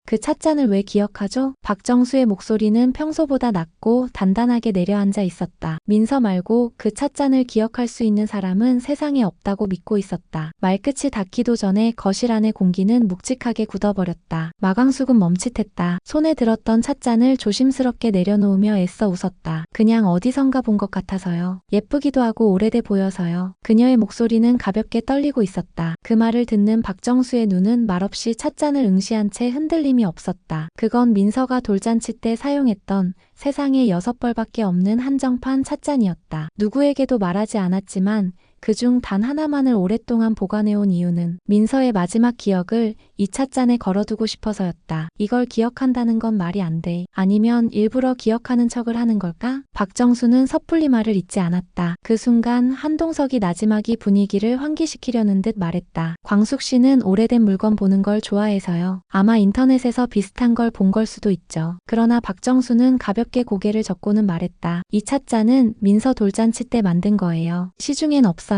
그 찻잔을 왜 기억하죠? 박정수의 목소리는 평소보다 낮고 단단하게 내려앉아 있었다. 민서 말고 그 찻잔을 기억할 수 있는 사람은 세상에 없다고 믿고 있었다. 말끝이 닿기도 전에 거실 안의 공기는 묵직하게 굳어버렸다. 마광숙은 멈칫했다. 손에 들었던 찻잔을 조심스럽게 내려놓으며 애써 웃었다. 그냥 어디선가 본 것 같아서요. 예쁘기도 하고 오래돼 보여서요. 그녀의 목소리는 가볍게 떨리고 있었다. 그 말을 듣는 박정수의 눈은 말없이 찻잔을 응시한 채 흔들림이 없었다. 그건 민서가 돌잔치 때 사용했던 세상에 6벌밖에 없는 한정판 찻잔이었다. 누구에게도 말하지 않았지만 그중 단 하나만을 오랫동안 보관해온 이유는 민서의 마지막 기억을 이 찻잔에 걸어두고 싶어서였다. 이걸 기억한다는 건 말이 안 돼. 아니면 일부러 기억하는 척을 하는 걸까? 박정수는 섣불리 말을 잇지 않았다. 그 순간 한동석이 나지막이 분위기를 환기시키려는 듯 말했다. 광숙 씨는 오래된 물건 보는 걸 좋아해서요. 아마 인터넷에서 비슷한 걸 본 걸 수도 있죠. 그러나 박정수는 가볍게 고개를 젓고는 말했다. 이 찻잔은 민서 돌잔치 때 만든 거예요. 시중엔 없어요.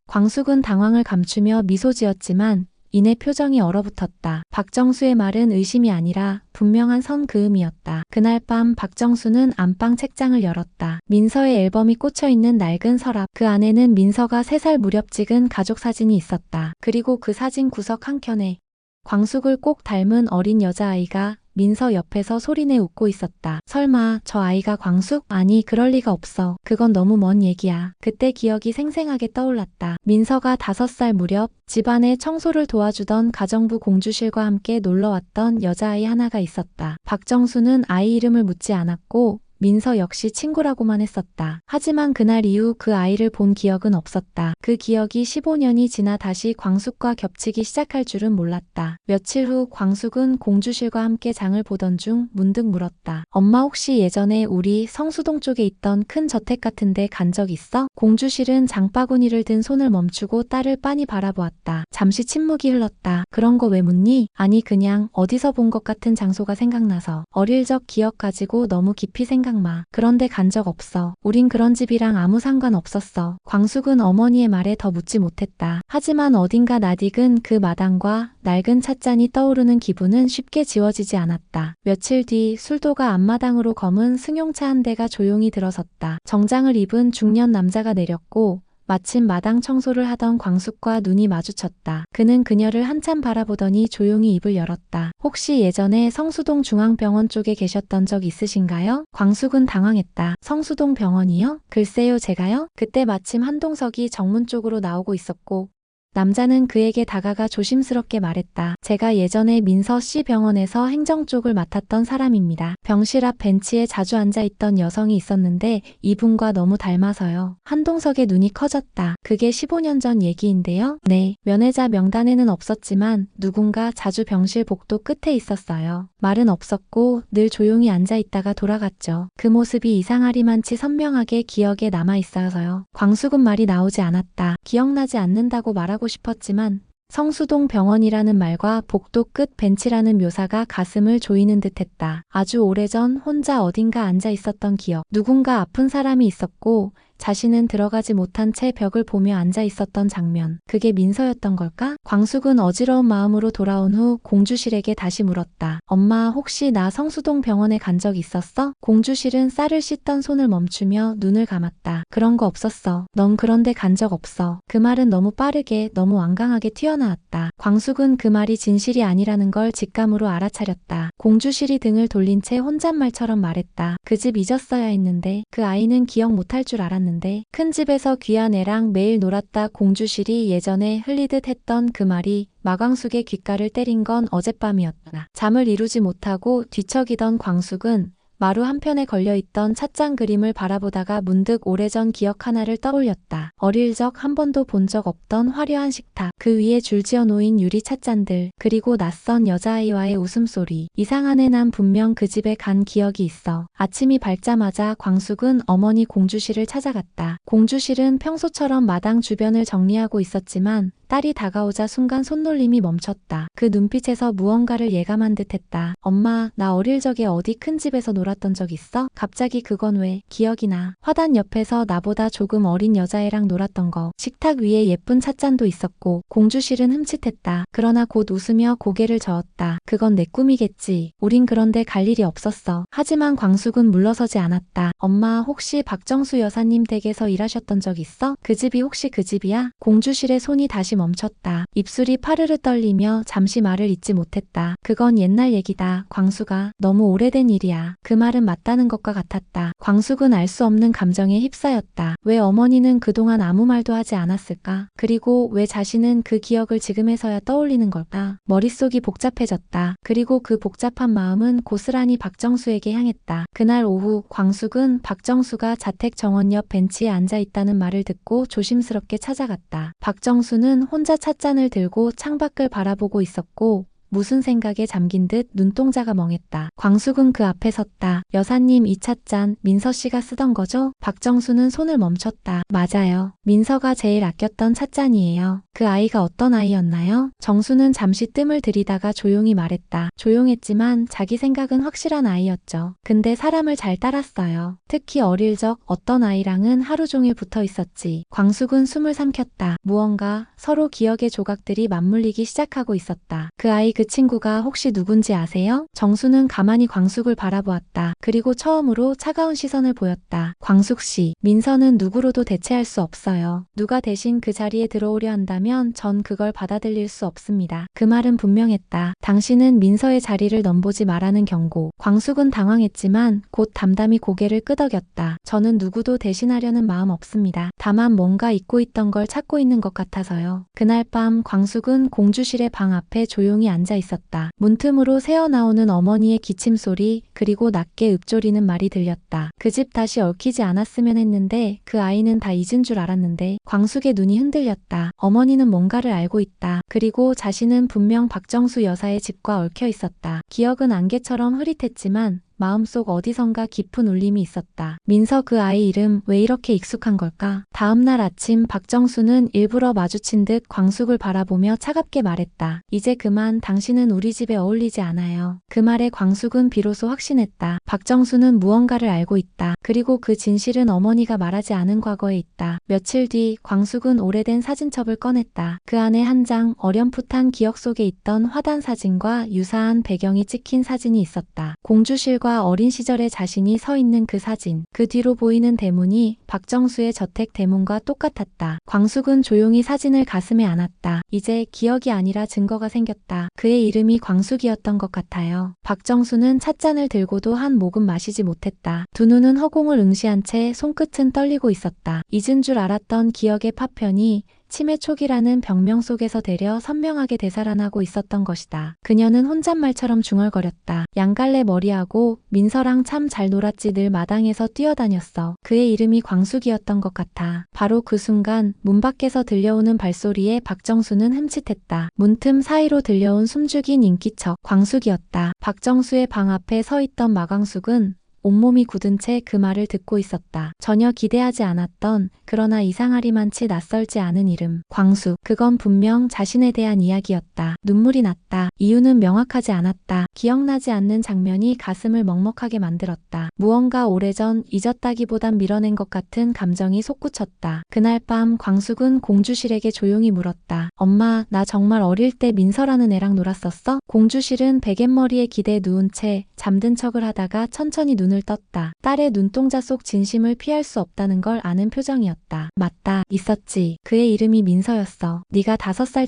광숙은 당황을 감추며 미소 지었지만 이내 표정이 얼어붙었다. 박정수의 말은 의심이 아니라 분명한 선그음이었다. 그날 밤 박정수는 안방 책장을 열었다. 민서의 앨범이 꽂혀있는 낡은 서랍. 그 안에는 민서가 3살 무렵 찍은 가족 사진이 있었다. 그리고 그 사진 구석 한켠에 광숙을 꼭 닮은 어린 여자아이가 민서 옆에서 소리내 웃고 있었다. 설마 저 아이가 광숙? 아니, 그럴 리가 없어. 그건 너무 먼 얘기야. 그때 기억이 생생하게 떠올랐다. 민서가 5살 무렵 집안의 청소를 도와주던 가정부 공주실과 함께 놀러왔던 여자아이 하나가 있었다. 박정수는 아이 이름을 묻지 않았고 민서 역시 친구라고만 했었다. 하지만 그날 이후 그 아이를 본 기억은 없었다. 그 기억이 15년이 지나 다시 광숙과 겹치기 시작할 줄은 몰랐다. 며칠 후 광숙은 공주실과 함께 장을 보던 중 문득 물었다. 엄마, 혹시 예전에 우리 성수동 쪽에 있던 큰 저택 같은 데 간 적 있어? 공주실은 장바구니를 든 손을 멈추고 딸을 빤히 바라보았다. 잠시 침묵이 흘렀다. 그런 거 왜 묻니? 아니, 그냥 어디서 본 것 같은 장소가 생각나서. 어릴 적 기억 가지고 너무 깊이 생각마. 그런데 간 적 없어. 우린 그런 집이랑 아무 상관 없었어. 광숙은 어머니의 말에 더 묻지 못했다. 하지만 어딘가 낯익은 그 마당과 낡은 찻잔이 떠오르는 기분은 쉽게 지워지지 않았다. 며칠 뒤 술도가 앞마당으로 검은 승용차 한 대가 조용히 들어섰다. 정장을 입은 중년 남자가 내렸고 마침 마당 청소를 하던 광숙과 눈이 마주쳤다. 그는 그녀를 한참 바라보더니 조용히 입을 열었다. 혹시 예전에 성수동 중앙병원 쪽에 계셨던 적 있으신가요? 광숙은 당황했다. 성수동 병원이요? 글쎄요, 제가요? 그때 마침 한동석이 정문 쪽으로 나오고 있었고 남자는 그에게 다가가 조심스럽게 말했다. 제가 예전에 민서 씨 병원에서 행정 쪽을 맡았던 사람입니다. 병실 앞 벤치에 자주 앉아있던 여성이 있었는데 이분과 너무 닮아서요. 한동석의 눈이 커졌다. 그게 15년 전 얘기인데요? 네. 면회자 명단에는 없었지만 누군가 자주 병실 복도 끝에 있었어요. 말은 없었고 늘 조용히 앉아있다가 돌아갔죠. 그 모습이 이상하리만치 선명하게 기억에 남아있어서요. 광숙은 말이 나오지 않았다. 기억나지 않는다고 말하고 싶었지만 성수동 병원이라는 말과 복도 끝 벤치라는 묘사가 가슴을 조이는 듯했다. 아주 오래전 혼자 어딘가 앉아 있었던 기억. 누군가 아픈 사람이 있었고 자신은 들어가지 못한 채 벽을 보며 앉아 있었던 장면. 그게 민서였던 걸까? 광숙은 어지러운 마음으로 돌아온 후 공주실에게 다시 물었다. 엄마, 혹시 나 성수동 병원에 간 적 있었어? 공주실은 쌀을 씻던 손을 멈추며 눈을 감았다. 그런 거 없었어. 넌 그런데 간 적 없어. 그 말은 너무 빠르게, 너무 완강하게 튀어나왔다. 광숙은 그 말이 진실이 아니라는 걸 직감으로 알아차렸다. 공주실이 등을 돌린 채 혼잣말처럼 말했다. 그 집 잊었어야 했는데 그 아이는 기억 못할 줄 알았는데 큰 집에서 귀한 애랑 매일 놀았다. 공주실이 예전에 흘리듯 했던 그 말이 마광숙의 귓가를 때린 건 어젯밤이었다. 잠을 이루지 못하고 뒤척이던 광숙은 마루 한편에 걸려있던 찻잔 그림을 바라보다가 문득 오래전 기억 하나를 떠올렸다. 어릴 적 한 번도 본 적 없던 화려한 식탁, 그 위에 줄지어 놓인 유리 찻잔들, 그리고 낯선 여자아이와의 웃음소리. 이상한 애, 난 분명 그 집에 간 기억이 있어. 아침이 밝자마자 광숙은 어머니 공주실을 찾아갔다. 공주실은 평소처럼 마당 주변을 정리하고 있었지만 딸이 다가오자 순간 손놀림이 멈췄다. 그 눈빛에서 무언가를 예감한 듯했다. 엄마, 나 어릴 적에 어디 큰 집에서 놀았던 적 있어? 갑자기 그건 왜 기억이 나. 화단 옆에서 나보다 조금 어린 여자애랑 놀았던 거. 식탁 위에 예쁜 찻잔도 있었고 공주실은 흠칫했다. 그러나 곧 웃으며 고개를 저었다. 그건 내 꿈이겠지. 우린 그런데 갈 일이 없었어. 하지만 광숙은 물러서지 않았다. 엄마, 혹시 박정수 여사님 댁에서 일하셨던 적 있어? 그 집이 혹시 그 집이야? 공주실의 손이 다시 멈췄다. 입술이 파르르 떨리며 잠시 말을 잇지 못했다. 그건 옛날 얘기다. 광숙아, 너무 오래된 일이야. 그 말은 맞다는 것과 같았다. 광숙은 알 수 없는 감정에 휩싸였다. 왜 어머니는 그동안 아무 말도 하지 않았을까? 그리고 왜 자신은 그 기억을 지금에서야 떠올리는 걸까? 머릿속이 복잡해졌다. 그리고 그 복잡한 마음은 고스란히 박정수에게 향했다. 그날 오후 광숙은 박정수가 자택 정원 옆 벤치에 앉아 있다는 말을 듣고 조심스럽게 찾아갔다. 박정수는 혼자 찻잔을 들고 창밖을 바라보고 있었고 무슨 생각에 잠긴 듯 눈동자가 멍했다. 광숙은 그 앞에 섰다. 여사님, 이 찻잔 민서 씨가 쓰던 거죠? 박정수는 손을 멈췄다. 맞아요. 민서가 제일 아꼈던 찻잔이에요. 그 아이가 어떤 아이였나요? 정수는 잠시 뜸을 들이다가 조용히 말했다. 조용했지만 자기 생각은 확실한 아이였죠. 근데 사람을 잘 따랐어요. 특히 어릴 적 어떤 아이랑은 하루 종일 붙어 있었지. 광숙은 숨을 삼켰다. 무언가 서로 기억의 조각들이 맞물리기 시작하고 있었다. 그 아이 그 친구가 혹시 누군지 아세요? 정수는 가만히 광숙을 바라보았다. 그리고 처음으로 차가운 시선을 보였다. 광숙 씨, 민서는 누구로도 대체할 수 없어요. 누가 대신 그 자리에 들어오려 한다면 전 그걸 받아들일 수 없습니다. 그 말은 분명했다. 당신은 민서의 자리를 넘보지 말라는 경고. 광숙은 당황했지만 곧 담담히 고개를 끄덕였다. 저는 누구도 대신하려는 마음 없습니다. 다만 뭔가 잊고 있던 걸 찾고 있는 것 같아서요. 그날 밤 광숙은 공주실의 방 앞에 조용히 앉아 있었다. 문틈으로 새어나오는 어머니의 기침 소리, 그리고 낮게 읊조리는 말이 들렸다. 그 집 다시 얽히지 않았으면 했는데 그 아이는 다 잊은 줄 알았는데. 광숙의 눈이 흔들렸다. 어머니는 뭔가를 알고 있다. 그리고 자신은 분명 박정수 여사의 집과 얽혀 있었다. 기억은 안개처럼 흐릿했지만 마음속 어디선가 깊은 울림이 있었다. 민서, 그 아이 이름 왜 이렇게 익숙한 걸까? 다음날 아침 박정수는 일부러 마주친 듯 광숙을 바라보며 차갑게 말했다. 이제 그만, 당신은 우리 집에 어울리지 않아요. 그 말에 광숙은 비로소 확신했다. 박정수는 무언가를 알고 있다. 그리고 그 진실은 어머니가 말하지 않은 과거에 있다. 며칠 뒤 광숙은 오래된 사진첩을 꺼냈다. 그 안에 한 장 어렴풋한 기억 속에 있던 화단 사진과 유사한 배경이 찍힌 사진이 있었다. 공주실과 어린 시절의 자신이 서 있는 그 사진, 그 뒤로 보이는 대문이 박정수의 저택 대문과 똑같았다. 광숙은 조용히 사진을 가슴에 안았다. 이제 기억이 아니라 증거가 생겼다. 그의 이름이 광숙이었던 것 같아요. 박정수는 찻잔을 들고도 한 모금 마시지 못했다. 두 눈은 허공을 응시한 채 손끝은 떨리고 있었다. 잊은 줄 알았던 기억의 파편이 치매 촉이라는 병명 속에서 되려 선명하게 되살아나고 있었던 것이다. 그녀는 혼잣말처럼 중얼거렸다. 양갈래 머리하고 민서랑 참 잘 놀았지. 늘 마당에서 뛰어다녔어. 그의 이름이 광숙이었던 것 같아. 바로 그 순간 문 밖에서 들려오는 발소리에 박정수는 흠칫했다. 문틈 사이로 들려온 숨죽인 인기척. 광숙이었다. 박정수의 방 앞에 서 있던 마광숙은 온몸이 굳은 채 그 말을 듣고 있었다. 전혀 기대하지 않았던, 그러나 이상하리만치 낯설지 않은 이름. 광숙. 그건 분명 자신에 대한 이야기였다. 눈물이 났다. 이유는 명확하지 않았다. 기억나지 않는 장면이 가슴을 먹먹하게 만들었다. 무언가 오래전 잊었다기보단 밀어낸 것 같은 감정이 솟구쳤다. 그날 밤 광숙은 공주실에게 조용히 물었다. 엄마, 나 정말 어릴 때 민서라는 애랑 놀았었어? 공주실은 베갯머리에 기대 누운 채 잠든 척을 하다가 천천히 눈을 떴다. 딸의 눈동자 속 진심을 피할 수 없다는 걸 아는 표정이었다. 맞다. 있었지. 그의 이름이 민서였어. 네가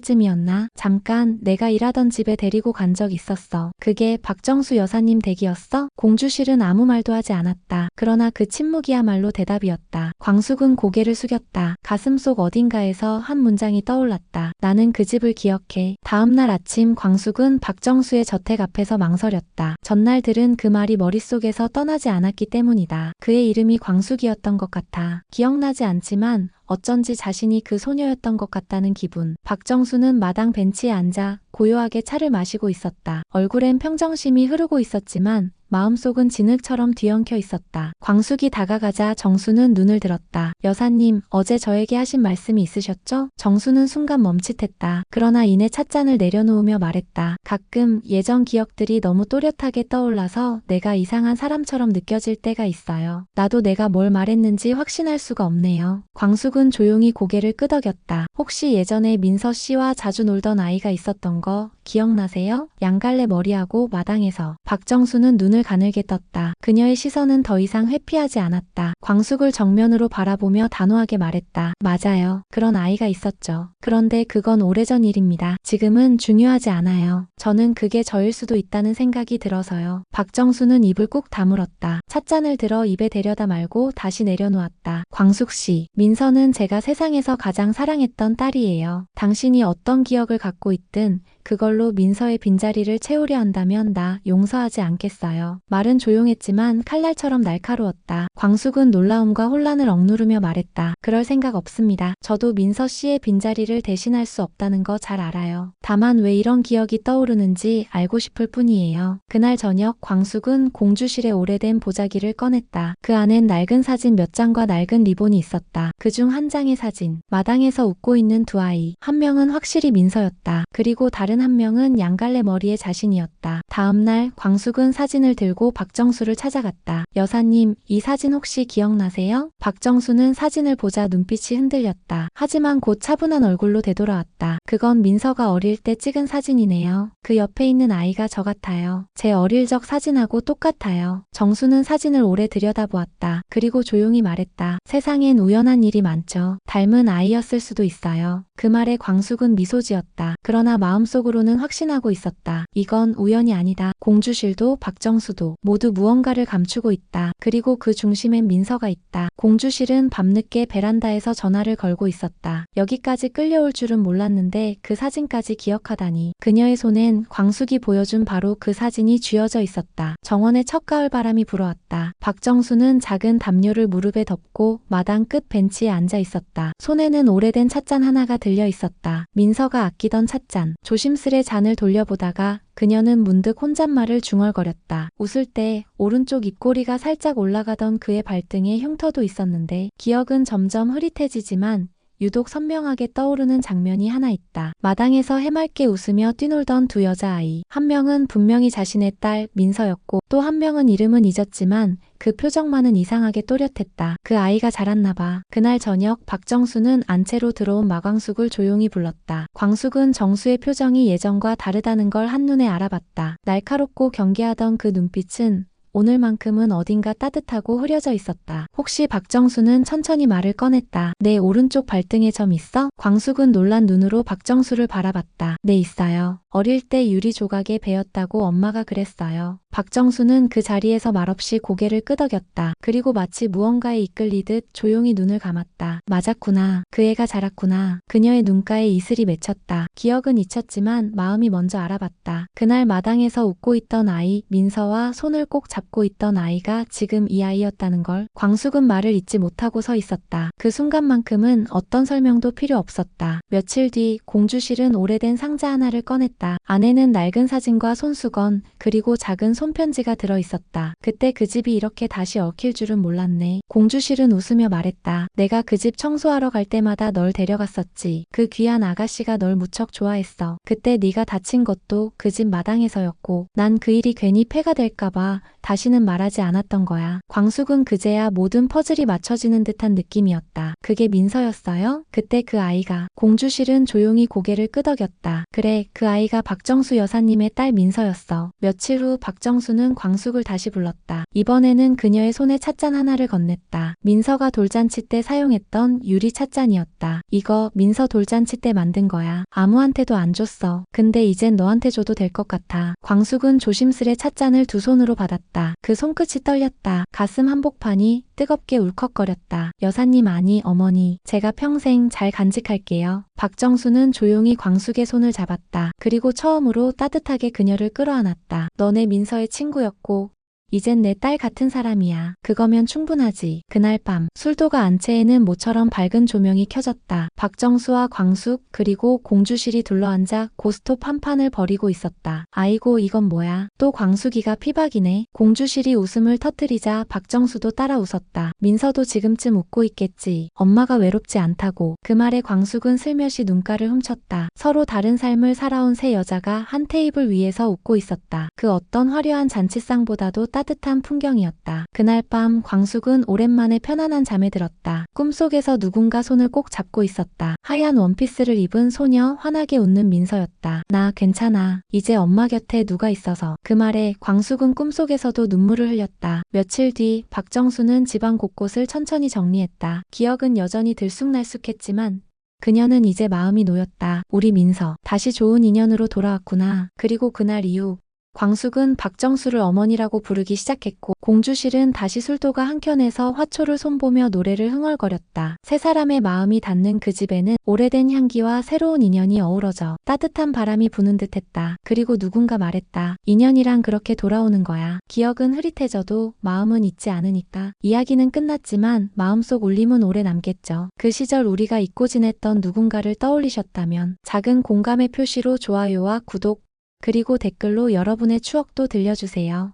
5살쯤이었나? 잠깐 내가 일하던 집에 데리고 간 적 있었어. 그게 박정수 여사님 댁이었어? 공주실은 아무 말도 하지 않았다. 그러나 그 침묵이야말로 대답이었다. 광숙은 고개를 숙였다. 가슴속 어딘가에서 한 문장이 떠올랐다. 나는 그 집을 기억해. 다음날 아침 광숙은 박정수의 저택 앞에서 망설였다. 전날 들은 그 말이 머릿속에서 떠나지 않았기 때문이다. 그의 이름이 광숙이었던 것 같아. 기억나지 않지만 어쩐지 자신이 그 소녀였던 것 같다는 기분. 박정수는 마당 벤치에 앉아 고요하게 차를 마시고 있었다. 얼굴엔 평정심이 흐르고 있었지만 마음속은 진흙처럼 뒤엉켜 있었다. 광숙이 다가가자 정수는 눈을 들었다. 여사님, 어제 저에게 하신 말씀이 있으셨죠? 정수는 순간 멈칫했다. 그러나 이내 찻잔을 내려놓으며 말했다. 가끔 예전 기억들이 너무 또렷하게 떠올라서 내가 이상한 사람처럼 느껴질 때가 있어요. 나도 내가 뭘 말했는지 확신할 수가 없네요. 광숙은 조용히 고개를 끄덕였다. 혹시 예전에 민서 씨와 자주 놀던 아이가 있었던 거 기억나세요? 양갈래 머리하고 마당에서. 박정수는 눈을 가늘게 떴다. 그녀의 시선은 더 이상 회피하지 않았다. 광숙을 정면으로 바라보며 단호하게 말했다. 맞아요. 그런 아이가 있었죠. 그런데 그건 오래전 일입니다. 지금은 중요하지 않아요. 저는 그게 저일 수도 있다는 생각이 들어서요. 박정수는 입을 꾹 다물었다. 찻잔을 들어 입에 대려다 말고 다시 내려놓았다. 광숙 씨, 민서는 제가 세상에서 가장 사랑했던 딸이에요. 당신이 어떤 기억을 갖고 있든 그걸로 민서의 빈자리를 채우려 한다면 나 용서하지 않겠어요. 말은 조용했지만 칼날처럼 날카로웠다. 광숙은 놀라움과 혼란을 억누르며 말했다. 그럴 생각 없습니다. 저도 민서 씨의 빈자리를 대신할 수 없다는 거 잘 알아요. 다만 왜 이런 기억이 떠오르는지 알고 싶을 뿐이에요. 그날 저녁 광숙은 공주실의 오래된 보자기를 꺼냈다. 그 안엔 낡은 사진 몇 장과 낡은 리본이 있었다. 그중 한 장의 사진, 마당에서 웃고 있는 두 아이. 한 명은 확실히 민서였다. 그리고 다른 한 명은 양갈래 머리의 자신이었다. 다음날 광숙은 사진을 들고 박정수를 찾아갔다. 여사님, 이 사진 혹시 기억나세요? 박정수는 사진을 보자 눈빛이 흔들렸다. 하지만 곧 차분한 얼굴로 되돌아왔다. 그건 민서가 어릴 때 찍은 사진이네요. 그 옆에 있는 아이가 저 같아요. 제 어릴 적 사진하고 똑같아요. 정수는 사진을 오래 들여다보았다. 그리고 조용히 말했다. 세상엔 우연한 일이 많죠. 닮은 아이였을 수도 있어요. 그 말에 광숙은 미소 지었다. 그러나 마음속으로는 확신하고 있었다. 이건 우연이 아니다. 공주실도 박정수도 모두 무언가를 감추고 있다. 그리고 그 중심엔 민서가 있다. 공주실은 밤늦게 베란다에서 전화를 걸고 있었다. 여기까지 끌려올 줄은 몰랐는데 그 사진까지 기억하다니. 그녀의 손엔 광숙이 보여준 바로 그 사진이 쥐어져 있었다. 정원의 첫가을 바람이 불어왔다. 박정수는 작은 담요를 무릎에 덮고 마당 끝 벤치에 앉아 있었다. 손에는 오래된 찻잔 하나가 들려 있었다. 민서가 아끼던 찻잔. 조심스레 잔을 돌려보다가 그녀는 문득 혼잣말을 중얼거렸다. 웃을 때 오른쪽 입꼬리가 살짝 올라가던 그의 발등에 흉터도 있었는데 기억은 점점 흐릿해지지만 유독 선명하게 떠오르는 장면이 하나 있다. 마당에서 해맑게 웃으며 뛰놀던 두 여자아이. 한 명은 분명히 자신의 딸 민서였고 또 한 명은 이름은 잊었지만 그 표정만은 이상하게 또렷했다. 그 아이가 자랐나 봐. 그날 저녁 박정수는 안채로 들어온 마광숙을 조용히 불렀다. 광숙은 정수의 표정이 예전과 다르다는 걸 한눈에 알아봤다. 날카롭고 경계하던 그 눈빛은 오늘만큼은 어딘가 따뜻하고 흐려져 있었다. 혹시 박정수는 천천히 말을 꺼냈다. 내 오른쪽 발등에 점 있어? 광숙은 놀란 눈으로 박정수를 바라봤다. 네, 있어요. 어릴 때 유리 조각에 베었다고 엄마가 그랬어요. 박정수는 그 자리에서 말없이 고개를 끄덕였다. 그리고 마치 무언가에 이끌리듯 조용히 눈을 감았다. 맞았구나. 그 애가 자랐구나. 그녀의 눈가에 이슬이 맺혔다. 기억은 잊혔지만 마음이 먼저 알아봤다. 그날 마당에서 웃고 있던 아이 민서와 손을 꼭 잡고 있던 아이가 지금 이 아이였다는 걸. 광숙은 말을 잇지 못하고 서 있었다. 그 순간만큼은 어떤 설명도 필요 없었다. 며칠 뒤 공주실은 오래된 상자 하나를 꺼냈다. 안에는 낡은 사진과 손수건 그리고 작은 손편지가 들어있었다. 그때 그 집이 이렇게 다시 얽힐 줄은 몰랐네. 공주실은 웃으며 말했다. 내가 그 집 청소하러 갈 때마다 널 데려갔었지. 그 귀한 아가씨가 널 무척 좋아했어. 그때 네가 다친 것도 그 집 마당에서였고 난 그 일이 괜히 폐가 될까봐 다시는 말하지 않았던 거야. 광숙은 그제야 모든 퍼즐이 맞춰지는 듯한 느낌이었다. 그게 민서였어요? 그때 그 아이가. 공주실은 조용히 고개를 끄덕였다. 그래, 그 아이가 박정수 여사님의 딸 민서였어. 며칠 후 박정수는 광숙을 다시 불렀다. 이번에는 그녀의 손에 찻잔 하나를 건넸다. 민서가 돌잔치 때 사용했던 유리 찻잔이었다. 이거 민서 돌잔치 때 만든 거야. 아무한테도 안 줬어. 근데 이젠 너한테 줘도 될 것 같아. 광숙은 조심스레 찻잔을 두 손으로 받았다. 그 손끝이 떨렸다. 가슴 한복판이 뜨겁게 울컥거렸다. 여사님, 아니 어머니, 제가 평생 잘 간직할게요. 박정수는 조용히 광숙의 손을 잡았다. 그리고 처음으로 따뜻하게 그녀를 끌어안았다. 너네 민서의 친구였고 이젠 내 딸 같은 사람이야. 그거면 충분하지. 그날 밤 술도가 안채에는 모처럼 밝은 조명이 켜졌다. 박정수와 광숙 그리고 공주실이 둘러앉아 고스톱 한 판을 벌이고 있었다. 아이고 이건 뭐야. 또 광숙이가 피박이네. 공주실이 웃음을 터뜨리자 박정수도 따라 웃었다. 민서도 지금쯤 웃고 있겠지. 엄마가 외롭지 않다고. 그 말에 광숙은 슬며시 눈가를 훔쳤다. 서로 다른 삶을 살아온 세 여자가 한 테이블 위에서 웃고 있었다. 그 어떤 화려한 잔치상보다도 따뜻한 풍경이었다. 그날 밤 광숙은 오랜만에 편안한 잠에 들었다. 꿈속에서 누군가 손을 꼭 잡고 있었다. 하얀 원피스를 입은 소녀, 환하게 웃는 민서였다. 나 괜찮아. 이제 엄마 곁에 누가 있어서. 그 말에 광숙은 꿈속에서도 눈물을 흘렸다. 며칠 뒤 박정수는 집안 곳곳을 천천히 정리했다. 기억은 여전히 들쑥날쑥했지만 그녀는 이제 마음이 놓였다. 우리 민서, 다시 좋은 인연으로 돌아왔구나. 그리고 그날 이후 광숙은 박정수를 어머니라고 부르기 시작했고 공주실은 다시 술도가 한켠에서 화초를 손보며 노래를 흥얼거렸다. 세 사람의 마음이 닿는 그 집에는 오래된 향기와 새로운 인연이 어우러져 따뜻한 바람이 부는 듯했다. 그리고 누군가 말했다. 인연이란 그렇게 돌아오는 거야. 기억은 흐릿해져도 마음은 잊지 않으니까. 이야기는 끝났지만 마음속 울림은 오래 남겠죠. 그 시절 우리가 잊고 지냈던 누군가를 떠올리셨다면 작은 공감의 표시로 좋아요와 구독 그리고 댓글로 여러분의 추억도 들려주세요.